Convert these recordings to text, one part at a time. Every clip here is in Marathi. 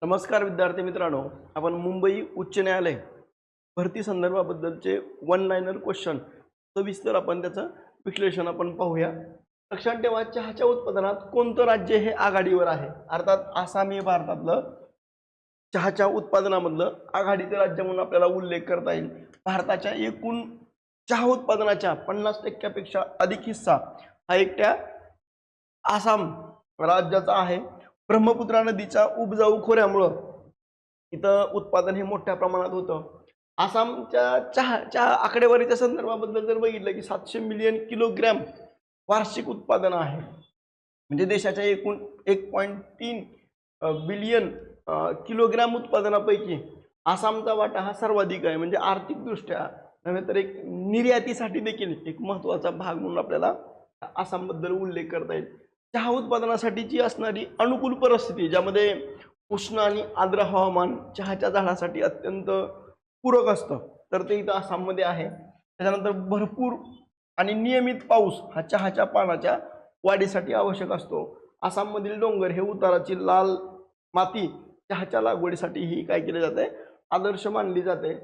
नमस्कार विद्यार्थी मित्रांनो, आपण मुंबई उच्च न्यायालय भरती संदर्भाबद्दलचे वन लाइनर क्वेश्चन सविस्तर आपण त्याचं विश्लेषण आपण पाहूया। लक्षात ठेवा, चहाच्या उत्पादनात कोणतं राज्य हे आघाडीवर आहे? अर्थात आसाम हे भारतातलं चहाच्या उत्पादनामधलं आघाडीचं राज्य म्हणून आपल्याला उल्लेख करता येईल। भारताच्या एकूण चहा उत्पादनाच्या 50% अधिक हिस्सा हा एकट्या आसाम राज्याचा आहे। ब्रह्मपुत्रा नदीच्या उपजाऊ खोऱ्यामुळं इथं उत्पादन हे मोठ्या प्रमाणात होतं। आसामच्या चहाच्या आकडेवारीच्या संदर्भाबद्दल जर बघितलं की 700 मिलियन किलोग्रॅम वार्षिक उत्पादन आहे, म्हणजे देशाच्या एकूण 1.3 बिलियन किलोग्रॅम उत्पादनापैकी आसामचा वाटा हा सर्वाधिक आहे। म्हणजे आर्थिकदृष्ट्या नव्हे तर एक निर्यातीसाठी देखील एक महत्त्वाचा भाग म्हणून आपल्याला आसामबद्दल उल्लेख करता येईल। चहा उत्पादनासाठीची असणारी अनुकूल परिस्थिती, ज्यामध्ये उष्ण आणि आर्द्र हवामान चहाच्या झाडासाठी अत्यंत पूरक असतं, तर ते इथं आसाममध्ये आहे। त्याच्यानंतर भरपूर आणि नियमित पाऊस हा चहाच्या पानाच्या वाढीसाठी आवश्यक असतो। आसाममधील डोंगर हे उताराची लाल माती चहाच्या लागवडीसाठी ही काय केले जाते, आदर्श मानली जाते।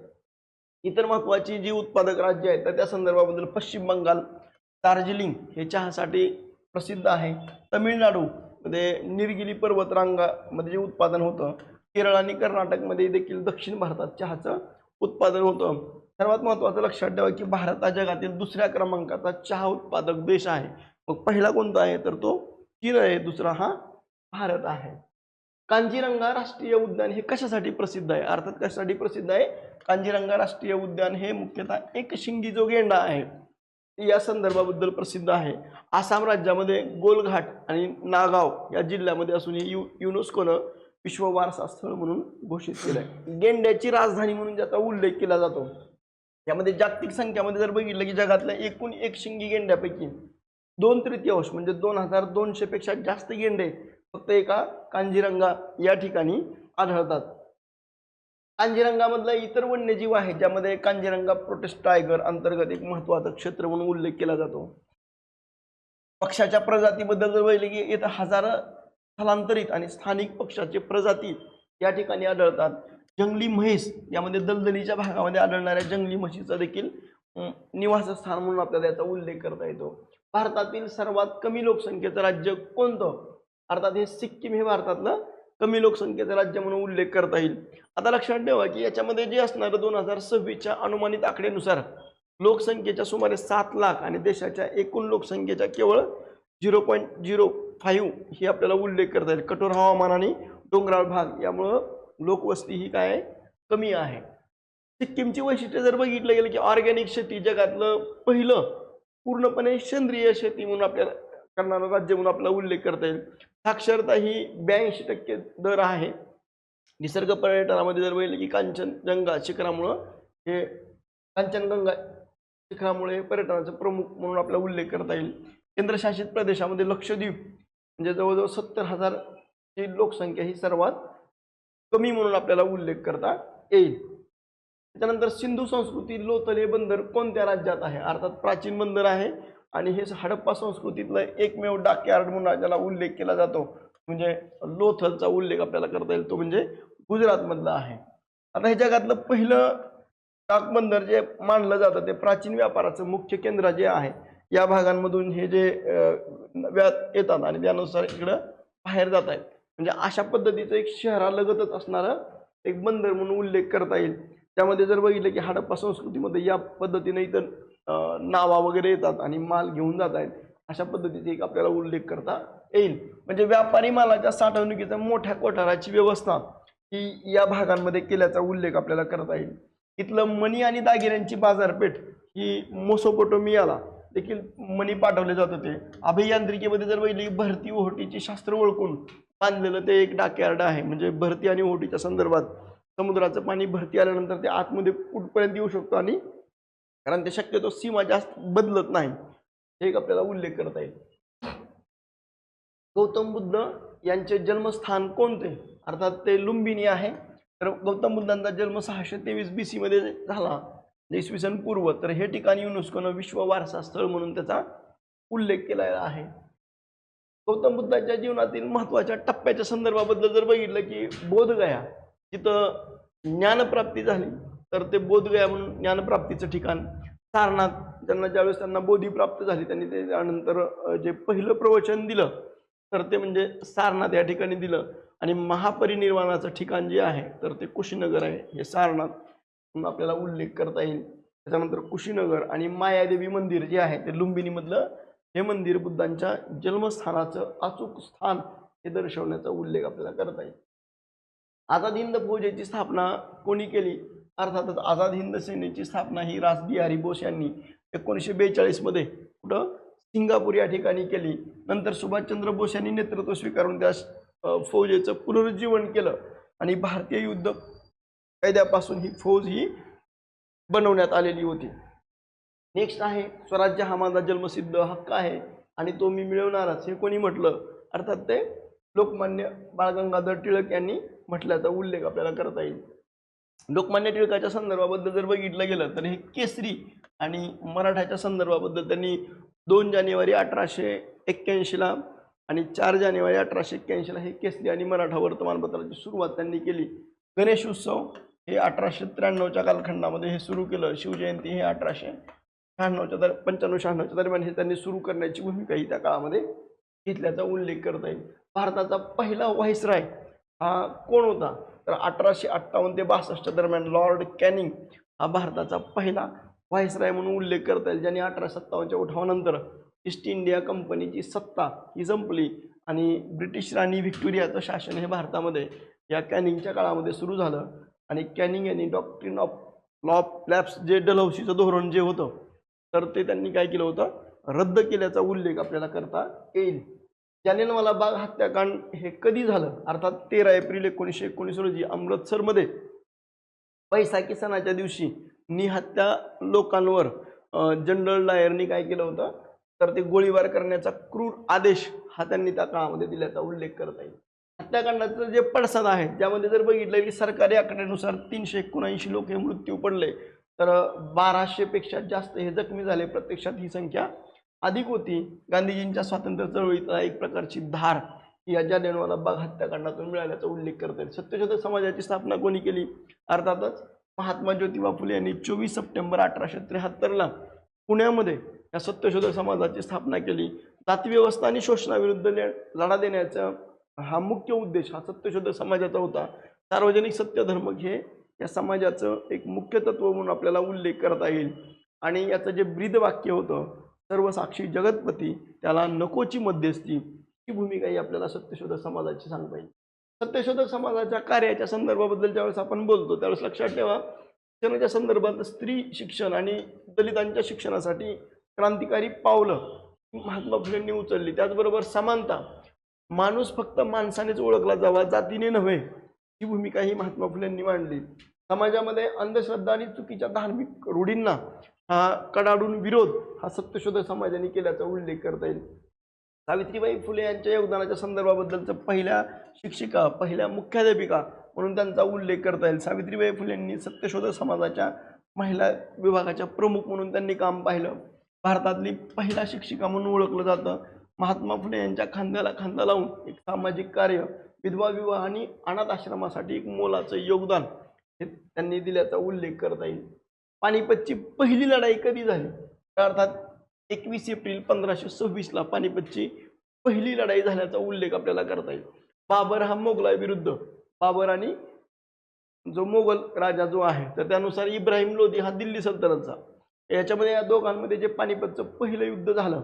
इतर महत्त्वाची जी उत्पादक राज्य आहेत तर त्या संदर्भाबद्दल पश्चिम बंगाल दार्जिलिंग हे चहासाठी प्रसिद्ध आहे। तमिळनाडू मध्ये निलगिरी पर्वतरांगामध्ये जे उत्पादन होतं, केरळ आणि कर्नाटकमध्ये देखील दक्षिण भारतात चहाचं उत्पादन होतं। सर्वात महत्त्वाचं लक्षात ठेवा की भारत हा जगातील दुसऱ्या क्रमांकाचा चहा उत्पादक देश आहे। मग पहिला कोणता आहे तर तो चीन आहे, दुसरा हा भारत आहे। कांजीरंगा राष्ट्रीय उद्यान हे कशासाठी प्रसिद्ध आहे? अर्थात कशासाठी प्रसिद्ध आहे? कांजीरंगा राष्ट्रीय उद्यान हे मुख्यतः एकशिंगी जो गेंडा आहे या संदर्भाबद्दल प्रसिद्ध आहे। आसाम राज्यामध्ये गोलघाट आणि नागाव या जिल्ह्यामध्ये असून हे युनेस्कोनं विश्व वारसा स्थळ म्हणून घोषित केलं आहे। गेंड्याची राजधानी म्हणून ज्याचा उल्लेख केला जातो, यामध्ये जागतिक संख्यामध्ये जर बघितलं की जगातल्या एकूण एकशिंगी गेंड्यापैकी 2/3 म्हणजे 2200 पेक्षा जास्त गेंडे फक्त एका कांजीरंगा या ठिकाणी आढळतात। कांजीरंगामधला इतर वन्यजीव आहे ज्यामध्ये कांजीरंगा प्रोटेस्ट टायगर अंतर्गत एक महत्त्वाचं क्षेत्र म्हणून उल्लेख केला जातो। पक्ष्याच्या प्रजातीबद्दल जर बघितले की इथं हजारो स्थलांतरित आणि स्थानिक पक्ष्याचे प्रजाती या ठिकाणी आढळतात। जंगली म्हैस यामध्ये दलदलीच्या भागामध्ये आढळणाऱ्या जंगली म्हशीचा देखील निवासस्थान म्हणून आपल्याला याचा उल्लेख करता येतो। भारतातील सर्वात कमी लोकसंख्येचं राज्य कोणतं? अर्थात हे सिक्कीम हे भारतातलं कमी लोकसंख्येचं राज्य म्हणून उल्लेख करता येईल। आता लक्षात ठेवा की याच्यामध्ये जे असणारं 2026च्या अनुमानित आकडेनुसार लोकसंख्येच्या सुमारे 7 लाख आणि देशाच्या एकूण लोकसंख्येच्या केवळ 0.05 ही आपल्याला उल्लेख करता येईल। कठोर हवामान आणि डोंगराळ भाग यामुळं लोकवस्ती ही काय कमी आहे। सिक्कीमची वैशिष्ट्ये जर बघितलं गेलं की ऑर्गॅनिक शेती जगातलं पहिलं पूर्णपणे सेंद्रिय शेती म्हणून आपल्याला करणारं राज्य म्हणून आपल्याला उल्लेख करता येईल। साक्षरता ही 82% दर आहे। निसर्ग पर्यटनामध्ये जर बघितलं की कांचनजंगा शिखरामुळं हे कांचनगंगा शिखरामुळे पर्यटनाचा प्रमुख म्हणून आपला उल्लेख करता येईल। केंद्रशासित प्रदेशामध्ये लक्षद्वीप म्हणजे जवळजवळ 70,000 ची लोकसंख्या ही सर्वात कमी म्हणून आपल्याला उल्लेख करता येईल। त्यानंतर सिंधू संस्कृती लोथल हे बंदर कोणत्या राज्यात आहे? अर्थात प्राचीन बंदर आहे आणि हे हडप्पा संस्कृतीतलं एकमेव डाकयार्ड म्हणून ज्याला उल्लेख केला जातो, म्हणजे लोथलचा उल्लेख आपल्याला करता येईल, तो म्हणजे गुजरातमधला आहे। आता हे जगातलं पहिलं डाक बंदर जे मानलं जातं ते प्राचीन व्यापाराचं मुख्य केंद्र जे आहे या भागांमधून हे जे येतात आणि त्यानुसार इकडं बाहेर जात आहेत, म्हणजे अशा पद्धतीचं एक शहरालगतच असणारं एक बंदर म्हणून उल्लेख करता येईल। त्यामध्ये जर बघितलं की हडप्पा संस्कृतीमध्ये या पद्धतीने इतर नावा वगैरे येतात आणि माल घेऊन जात आहेत, अशा पद्धतीचा एक आपल्याला उल्लेख करता येईल। म्हणजे व्यापारी मालाच्या साठवणुकीच्या मोठ्या कोठाराची व्यवस्था ही या भागांमध्ये केल्याचा उल्लेख आपल्याला करता येईल। इथलं मणी आणि दागिन्यांची बाजारपेठ ही मेसोपोटेमियाला देखील मणी पाठवले जात होते। अभियांत्रिकीमध्ये जर बघितली भरती ओहोटीची शास्त्र ओळखून बांधलेलं ते एक डाकयार्ड आहे। म्हणजे भरती आणि ओहोटीच्या संदर्भात समुद्राचं पाणी भरती आल्यानंतर ते आतमध्ये कुठपर्यंत येऊ शकतो आणि कारण ते शक्यतो सीमा जास्त बदलत नाही, हे एक आपल्याला उल्लेख करता येईल। गौतम बुद्ध यांचे जन्मस्थान कोणते? अर्थात ते लुंबिनी आहे। तर गौतम बुद्धांचा जन्म 623 BC मध्ये झाला, इसवी सन पूर्व। तर हे ठिकाण युनेस्कोनं विश्व वारसा स्थळ म्हणून त्याचा उल्लेख केलेला आहे। गौतम बुद्धाच्या जीवनातील महत्त्वाच्या टप्प्याच्या संदर्भाबद्दल जर बघितलं की बोधगया, तिथं ज्ञानप्राप्ती झाली, तर ते बोधगया म्हणून ज्ञानप्राप्तीचं ठिकाण. सारनाथ, ज्यावेळेस त्यांना बोधी प्राप्त झाली, त्यांनी त्यानंतर जे पहिलं प्रवचन दिलं तर ते म्हणजे सारनाथ या ठिकाणी दिलं. आणि महापरिनिर्वाणाचं ठिकाण जे आहे तर ते कुशीनगर आहे. हे सारनाथ म्हणून आपल्याला उल्लेख करता येईल. त्याच्यानंतर कुशीनगर आणि मायादेवी मंदिर जे आहे ते लुंबिनीमधलं हे मंदिर बुद्धांच्या जन्मस्थानाचं अचूक स्थान हे दर्शवण्याचा उल्लेख आपल्याला करता येईल. आझाद हिंद फौजेची स्थापना कोणी केली? अर्थातच आझाद हिंद सेनेची स्थापना ही रासबिहारी बोस यांनी 1942 मध्ये कुठं सिंगापूर या ठिकाणी केली. नंतर सुभाषचंद्र बोस यांनी नेतृत्व स्वीकारून त्या फौजेचं पुनरुज्जीवन केलं आणि भारतीय युद्ध कायद्यापासून ही फौज ही बनवण्यात आलेली होती. नेक्स्ट आहे स्वराज्य हा माझा जन्मसिद्ध हक्क आहे आणि तो मी मिळवणारच, हे कोणी म्हटलं? अर्थात ते लोकमान्य बाळ गंगाधर टिळक यांनी म्हटल्याचा उल्लेख आपल्याला करता येईल. लोकमान्य टिळकाच्या संदर्भाबद्दल जर बघितलं गेलं तर हे केसरी आणि मराठाच्या संदर्भाबद्दल त्यांनी 2 जानेवारी 1881 ला आणि 4 जानेवारी 1881 ला हे केसरी आणि मराठा वर्तमानपत्राची सुरुवात त्यांनी केली. गणेश उत्सव हे 1893च्या कालखंडामध्ये हे सुरू केलं. शिवजयंती हे 1895-96 दरम्यान हे त्यांनी सुरू करण्याची भूमिकाही त्या काळामध्ये घेतल्याचा उल्लेख करता येईल. भारताचा पहिला व्हाईसराय हा कोण होता? तर 1858 ते 62 दरम्यान लॉर्ड कॅनिंग हा भारताचा पहिला व्हाईसराय म्हणून उल्लेख करता येईल, ज्यांनी 1857च्या उठावानंतर ईस्ट इंडिया कंपनीची सत्ता ही संपली आणि ब्रिटिश राणी व्हिक्टोरियाचं शासन हे भारतामध्ये या कॅनिंगच्या काळामध्ये सुरू झालं. आणि कॅनिंग यांनी doctrine of law of lapse जे डलहौसीचं धोरण जे होतं तर ते त्यांनी काय केलं होतं? रद्द केल्याचा उल्लेख आपल्याला करता येईल. जालियनवाला बाग हत्याकांड हे कधी झालं? अर्थात 13 एप्रिल 1919 रोजी अमृतसरमध्ये बैसाखी सणाच्या दिवशी निहत्या लोकांवर जनरल डायरनी काय केलं होतं? तर ते गोळीबार करण्याचा क्रूर आदेश हा त्यांनी त्या काळामध्ये दिल्याचा उल्लेख करता येईल. हत्याकांडाचं जे पडसाद आहे ज्यामध्ये जर बघितलं की सरकारी आकड्यानुसार 379 लोक हे मृत्यू पडले, तर 1200 पेक्षा जास्त हे जखमी झाले. प्रत्यक्षात ही संख्या अधिक होती. गांधीजींच्या स्वातंत्र्य चळवळीतला एक प्रकारची धार या जालियनवाला बाग हत्याकांडातून मिळाल्याचा उल्लेख करता येईल. सत्यशोधक समाजाची स्थापना कोणी केली? अर्थातच महात्मा ज्योतिबा फुले यांनी 24 सप्टेंबर 1873 ला पुण्यामध्ये या सत्यशोधक समाजाची स्थापना केली. जातीव्यवस्था आणि शोषणाविरुद्ध लढा देण्याचा हा मुख्य उद्देश हा सत्यशोधक समाजाचा होता. सार्वजनिक सत्यधर्म हे या समाजाचं एक मुख्य तत्व म्हणून आपल्याला उल्लेख करता येईल. आणि याचं जे ब्रीदवाक्य होतं सर्वसाक्षी जगतपती त्याला नकोची मध्यस्थी, ही भूमिकाही आपल्याला सत्यशोधक समाजाची सांगता येईल. सत्यशोधक समाजाच्या कार्याच्या संदर्भाबद्दल ज्यावेळेस आपण बोलतो त्यावेळेस लक्षात ठेवा, शिक्षणाच्या संदर्भात स्त्री शिक्षण आणि दलितांच्या शिक्षणासाठी क्रांतिकारी पावलं महात्मा फुलेंनी उचलली. त्याचबरोबर समानता, माणूस फक्त माणसानेच ओळखला जावा, जातीने नव्हे, ही भूमिकाही महात्मा फुलेंनी मांडली. समाजामध्ये अंधश्रद्धा आणि चुकीच्या धार्मिक रूढींना हा कडाडून विरोध हा सत्यशोधक समाजाने केल्याचा उल्लेख करता येईल. सावित्रीबाई फुले यांच्या योगदानाच्या संदर्भाबद्दलचं पहिल्या शिक्षिका, पहिल्या मुख्याध्यापिका म्हणून त्यांचा उल्लेख करता येईल. सावित्रीबाई फुलेंनी सत्यशोधक समाजाच्या महिला विभागाच्या प्रमुख म्हणून त्यांनी काम पाहिलं. भारतातली पहिला शिक्षिका म्हणून ओळखलं जातं. महात्मा फुले यांच्या खांद्याला खांदा लावून एक सामाजिक कार्य, विधवा विवाह आणि अनाथ आश्रमासाठी एक मोलाचं योगदान हे त्यांनी दिल्याचा उल्लेख करता येईल. पानिपतची पहिली लढाई कधी झाली? अर्थात 21 एप्रिल 1526 ला पानिपतची पहिली लढाई झाल्याचा उल्लेख आपल्याला करता येईल. बाबर हा मोगलाविरुद्ध, बाबर आणि जो मोगल राजा जो आहे तर त्यानुसार इब्राहिम लोधी हा दिल्ली सल्तनतचा, याच्यामध्ये या दोघांमध्ये जे पानिपतचं पहिलं युद्ध झालं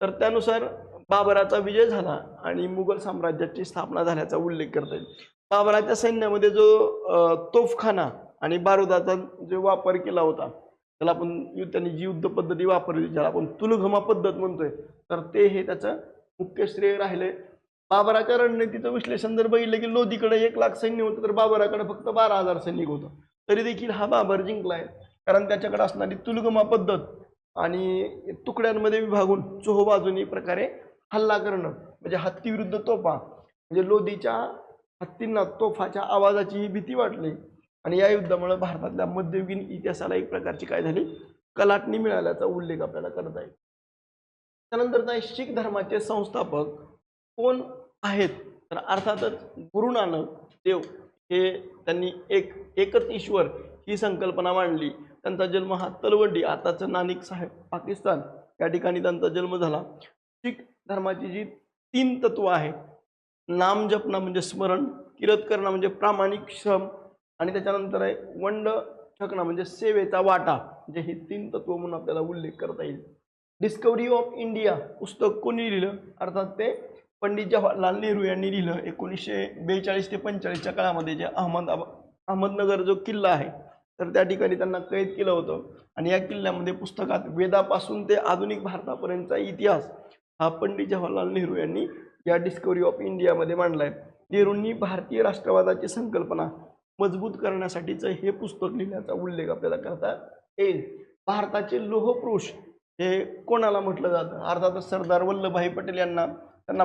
तर त्यानुसार बाबराचा विजय झाला आणि मुघल साम्राज्याची स्थापना झाल्याचा उल्लेख करता येईल. बाबराच्या सैन्यामध्ये जो तोफखाना आणि बारुदाचा जो वापर केला होता त्याला आपण त्यांनी जी युद्ध पद्धती वापरली ज्याला आपण तुलगमा पद्धत म्हणतोय तर ते हे त्याचं मुख्य श्रेय राहिले. बाबराच्या रणनीतीचं विश्लेषण जर बघितलं की लोधीकडे 1 लाख सैन्य होतं तर बाबराकडे फक्त 12,000 सैनिक होतं, तरी देखील हा बाबर जिंकलाय. कारण त्याच्याकडे असणारी तुलगमा पद्धत आणि तुकड्यांमध्ये विभागून चोहोबाजूनी प्रकारे हल्ला करणं, म्हणजे हत्ती विरुद्ध तोफा, म्हणजे लोधीच्या हत्तींना तोफाच्या आवाजाची ही भीती वाटली आणि या युद्धामुळे भारतातल्या मध्ययुगीन इतिहासाला एक प्रकारची काय झाली, कलाटणी मिळाल्याचा उल्लेख आपल्याला करता येईल. त्यानंतर शीख धर्माचे संस्थापक कोण आहेत? तर अर्थातच गुरु नानक देव हे त्यांनी एकच ईश्वर ही संकल्पना मांडली. त्यांचा जन्म हा तलवंडी, आताचं नानिक साहेब पाकिस्तान या ठिकाणी त्यांचा जन्म झाला. शीख धर्माची जी 3 तत्व आहेत, नाम जपणं म्हणजे स्मरण, किरत करणं म्हणजे प्रामाणिक श्रम आणि त्याच्यानंतर आहे वंड छकणं म्हणजे सेवेचा वाटा. म्हणजे हे 3 तत्व म्हणून आपल्याला उल्लेख करता येईल. डिस्कवरी ऑफ इंडिया पुस्तक कोणी लिहिलं? अर्थात ते पंडित जवाहरलाल नेहरू यांनी लिहिलं. 1942 ते 45च्या काळामध्ये जे अहमदनगर जो किल्ला आहे, तर त्या ठिकाणी त्यांना कैद केलं होतं आणि या किल्ल्यामध्ये पुस्तकात वेदापासून ते आधुनिक भारतापर्यंतचा इतिहास हा पंडित जवाहरलाल नेहरू यांनी या डिस्कवरी ऑफ इंडियामध्ये मांडला आहे. नेहरूंनी भारतीय राष्ट्रवादाची संकल्पना मजबूत करण्यासाठीचं हे पुस्तक लिहिण्याचा उल्लेख आपल्याला करता येईल. भारताचे लोहपुरुष हे कोणाला म्हटलं जातं? अर्थातच सरदार वल्लभभाई पटेल यांना. त्यांना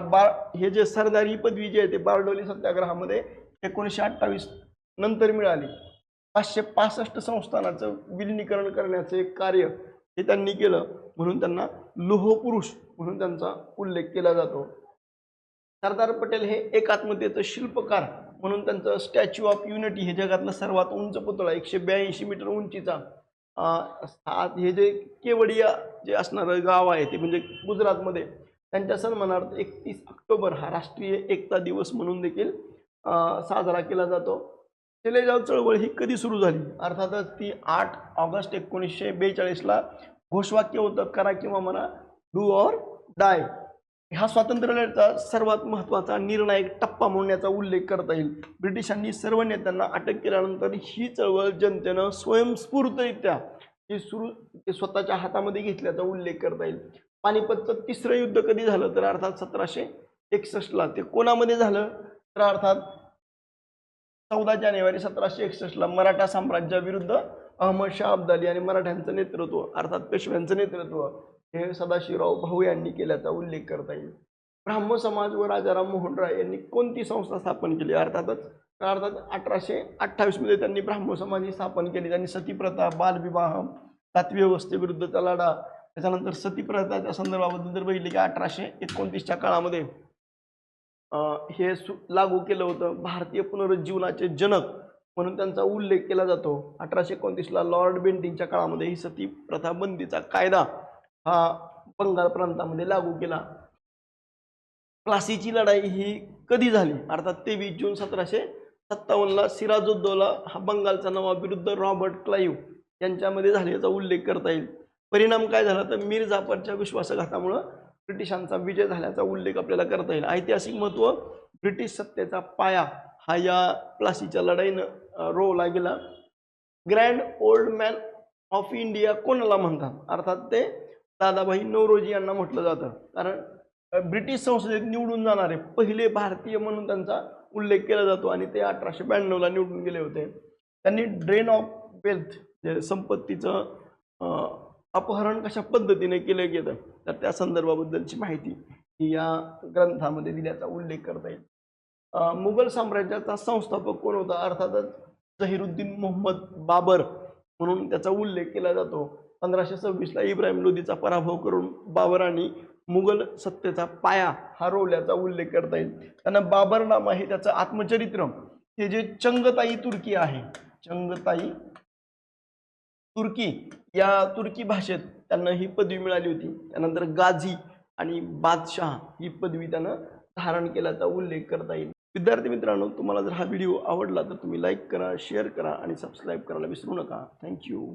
हे जे सरदार ही पदवी जी आहे ते बारडोली सत्याग्रहामध्ये 1928 नंतर मिळाली. 565 संस्थानाचं विलिनीकरण करण्याचे कार्य हे त्यांनी केलं, म्हणून त्यांना लोहपुरुष म्हणून त्यांचा उल्लेख केला जातो. सरदार पटेल हे एकात्मतेचं शिल्पकार म्हणून त्यांचं स्टॅच्यू ऑफ युनिटी हे जगातलं सर्वात उंच पुतळा 182 मीटर उंचीचा हे जे केवडिया जे असणारं गाव आहे ते म्हणजे गुजरातमध्ये, त्यांच्या सन्मानार्थ 31 ऑक्टोबर हा राष्ट्रीय एकता दिवस म्हणून देखील साजरा केला जातो. चले चळवळ ही कधी सुरू झाली? अर्थातच ती 8 ऑगस्ट 1942ला. घोषवाक्य होतं करा किंवा मरा, डू ऑर डाय. हा स्वातंत्र्यलढ्याचा सर्वात महत्त्वाचा निर्णायक टप्पा म्हणून याचा उल्लेख करता येईल. ब्रिटिशांनी सर्व नेत्यांना अटक केल्यानंतर ही चळवळ जनतेनं स्वयंस्फूर्तरित्या ते स्वतःच्या हातामध्ये घेतल्याचा उल्लेख करता येईल. पानिपतचं 3रं युद्ध कधी झालं? तर अर्थात 1761ला. ते कोणामध्ये झालं? तर अर्थात 14 जानेवारी 1761ला मराठा साम्राज्याविरुद्ध अहमद शाह अब्दाली आणि मराठ्यांचं नेतृत्व अर्थात पेशव्यांचं नेतृत्व हे सदाशिवराव भाऊ यांनी केल्याचा उल्लेख करता येईल. ब्राह्मो समाज व राजाराम मोहन राय यांनी कोणती संस्था स्थापन केली? अर्थात 1828 मध्ये त्यांनी ब्राह्मो समाज ही स्थापन केली. त्यांनी सतीप्रथा, बालविवाह, जाती व्यवस्थेविरुद्धचा लढा, त्याच्यानंतर सतीप्रथाच्या संदर्भाबद्दल जर बघितले की 1829च्या काळामध्ये हे लागू केलं होतं. भारतीय पुनरुज्जीवनाचे जनक म्हणून त्यांचा उल्लेख केला जातो. 1829ला लॉर्ड बेंटिंगच्या काळामध्ये ही सती प्रथा बंदीचा कायदा हा बंगाल प्रांतामध्ये लागू केला. प्लासीची लढाई ही कधी झाली? अर्थात 23 जून 1757ला सिराजुद्दौला हा बंगालचा नवाब विरुद्ध रॉबर्ट क्लाईव्ह यांच्यामध्ये झाल्याचा उल्लेख करता येईल. परिणाम काय झाला? तर मीर जाफरच्या विश्वासघातामुळे ब्रिटिशांचा विजय झाल्याचा उल्लेख आपल्याला करता येईल. ऐतिहासिक महत्त्व, ब्रिटिश सत्तेचा पाया हा या प्लासीच्या लढाईनं रोवला गेला. Grand old man of India कोणाला म्हणतात? अर्थात ते दादाभाई नौरोजी यांना म्हटलं जातं, कारण ब्रिटिश संसदेत निवडून जाणारे पहिले भारतीय म्हणून त्यांचा उल्लेख केला जातो आणि ते 1892ला निवडून गेले होते. त्यांनी ड्रेन ऑफ वेल्थ जे संपत्तीचं अपहरण कशा पद्धतीने केलं गेलं तर त्या संदर्भाबद्दलची माहिती ही या ग्रंथामध्ये दिल्याचा उल्लेख करता येईल. मुघल साम्राज्याचा संस्थापक कोण होता? अर्थातच जहीरुद्दीन मोहम्मद बाबर म्हणून त्याचा उल्लेख केला जातो. 1526ला इब्राहिम लोदीचा पराभव करून बाबरांनी मुघल सत्तेचा पाया हा रोवल्याचा उल्लेख करता येईल. त्यांना बाबरनामा हे त्याचं आत्मचरित्र हे जे चंगताई तुर्की आहे, चंगताई तुर्की या तुर्की भाषेत त्यांना ही पदवी मिळाली होती. त्यानंतर गाझी आणि बादशाह ही पदवी त्यानं धारण केल्याचा उल्लेख करता येईल. विद्यार्थी मित्रांनो, तुम्हाला जर हा व्हिडिओ आवडला तर तुम्ही लाईक करा, शेअर करा आणि सबस्क्राईब करायला विसरू नका. थँक्यू.